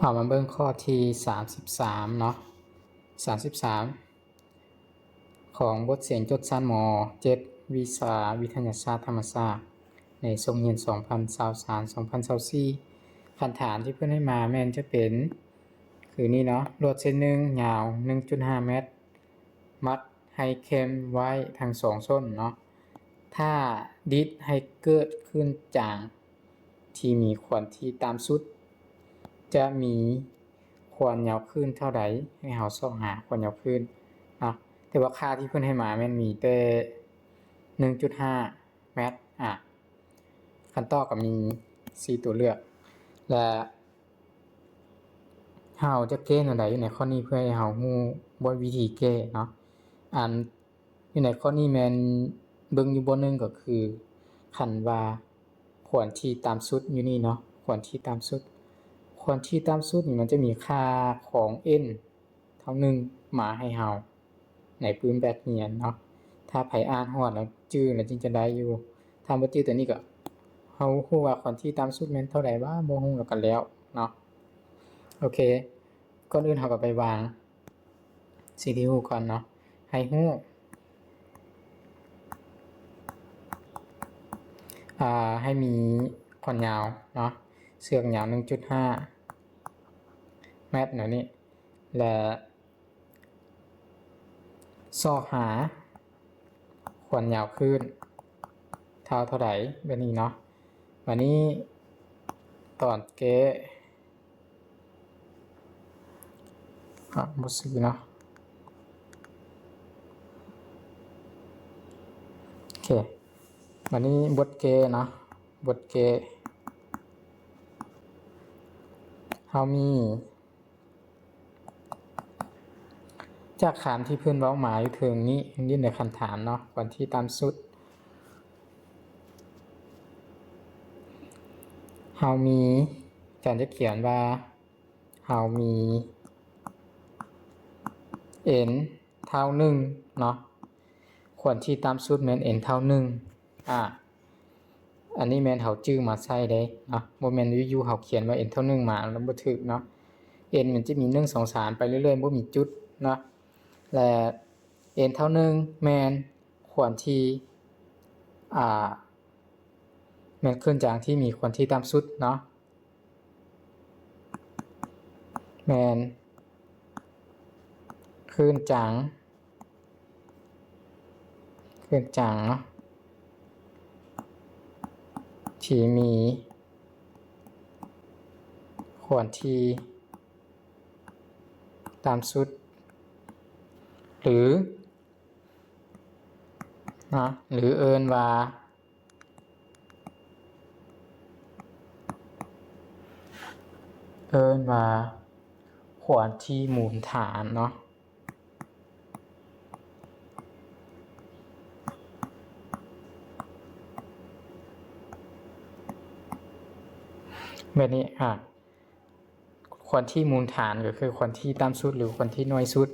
เอามาเบิ่งข้อที่33เนาะ33ของบทเสียงจดชั้นม.7 วิชาวิทยาศาสตร์ธรรมศาสตร์ในทรงเรียน2023-2024คำถามที่เพิ่นให้มาแม่นจะเป็นคือนี่เนาะลวดเส้นหนึ่งยาว 1.5 เมตรมัดให้เข้มไว้ทั้ง2ส้นเนาะถ้าดิดให้เกิดขึ้นจางที่มีขวัญที่ตามสุดจะมีควรยาวขึ้นเท่าใดให้เฮาส่องหาควรยาวขึ้นเนาะแต่ว่าค่าที่เพิ่นให้มาแม่นมีแต่ 1.5 เมตรคันตอบก็มี4ตัวเลือกและเฮาจะแก้แนวใดอยู่ในข้อนี้เพื่อให้เฮาฮู้บ่วิธีแก้เนาะอยู่ในข้อนี้แม่นเบิ่งอยู่บ่นึงก็คือคันว่าควรที่ตามสุดอยู่นี่เนาะควรที่ตามสุดนี่มันจะมีค่าของ n เท่า1มาให้เฮาในปืนแบบเรียนเนาะถ้าไผอ่านฮอดแล้วจื้อแล้วจึงจะได้อยู่ถ้าบ่จื้อตัวนี้ก็เฮาฮู้ว่าควรที่ตามสุดแม่นเท่าใดบ่ฮู้แล้วก็แล้วเนาะโอเคก่อนอื่นเฮาก็ไปวางสิ่งที่ฮู้ก่อนเนาะให้ฮู้ให้มีความยาวเนาะเสือกยาว 1.5 เมตรเนาะนี่และซอกหาความยาวขึ้นเท่าใดแบบนี้เนาะวันนี้ตอนเก้บ่ซื้อเนาะโอเควันนี้บทเกเนาะบทเกเฮามีจากคำที่เพิ่นเว้ามาอยู่ถึงนี้ยื่นในคำถามเนาะก่อนที่ตามสุดเฮามีอาจารย์จะเขียนว่าเฮามี n เท่า1เนาะควรที่ตามสุดแม่น n เท่า1อันนี้แม่นเฮาจื้อมาใช้ได้เนาะบ่แม่นอยู่ๆเฮาเขียนว่า n เท่า1มาแล้วบ่ถูกเนาะ n มันจะมี1 2 3ไปเรื่อยๆบ่มีจุดเนาะและ n เท่า1แม่นควรที่แม่นขึ้นจากที่มีควรที่ตามสุดเนาะแม่นขึ้นจังเนาะที่มีควรที่ตามสุดหรือเอิ้นว่าควรที่มูลฐานเนาะแบบนี้ควรที่มูลฐานก็คือควรที่ตามสุดหรือควรที่น้อยสุด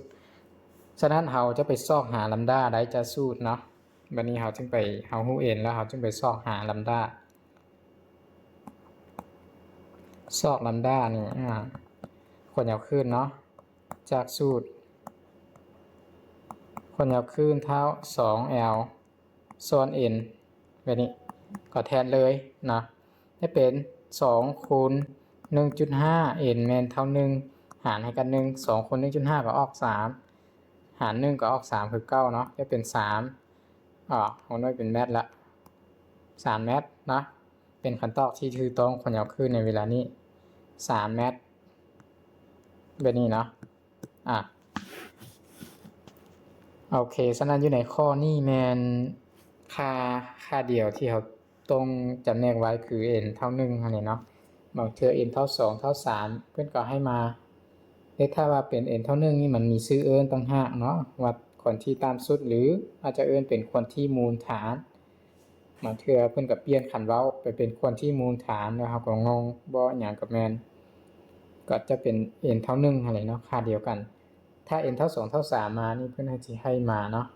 ฉะนั้นเราจะไปซอกหาลัมดาได้จะสูตรเนาะแบบนี้เราจึงไปเราฮู้เองแล้วเราจึงไปซอกหาลัมดาซอกลัมดานี่ควรยาวขึ้นเนาะจากสูตรควรยาวขึ้นเท่า 2l ส่วน n แบบนี้ก็แทนเลยนะให้เป็น2คูณ 1.5 n แม่นเท่า1หารให้กัน1 2คูณ 1.5 ก็ออก3หาร1ก็ออก3คือ9เนาะจะเป็น3ของน้อยเป็นเมตรละ3เมตรนะเป็นคำตอบที่ถูกต้องควรยาวขึ้นในเวลานี้3เมตรแบบนี้เนาะโอเคฉะนั้นอยู่ในข้อนี้แมนค่าเดียวที่เขาต้องจำแนกไว้คือ n เท่า1อันนี้เนาะบางเทื่อ n เท่า2เท่า3เพิ่นก็ให้มาถ้าว่าเป็น n เท่า1นี่มันมีชื่อเอิ้นต่างหากเนาะว่าควรที่ตามสุดหรืออาจจะเอิ้นเป็นควรที่มูลฐานบางเทื่อเพิ่นก็เปลี่ยนคันเว้าไปเป็นควรที่มูลฐานนะครับก็งงบ่หยังกับแม่นก็จะเป็น n เท่า1อะไรเนาะค่าเดียวกันถ้า n เท่า2เท่า3มานี่เพิ่นให้มาเนาะ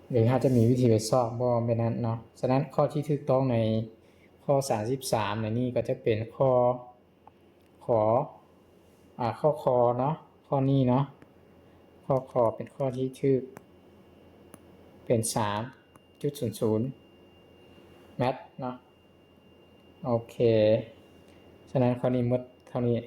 หรือถ้าจะมีวิธีไปซอกบ่เป็นนั้นเนาะฉะนั้นข้อที่ถูกต้องในข้อ33ในนี้ก็จะเป็นข้อ ขอข้อคอเนาะข้อนี้เนาะข้อคอเป็นข้อที่ชื่อเป็น 3.00 แมทเนาะโอเคฉะนั้นข้อนี้หมดเท่านี้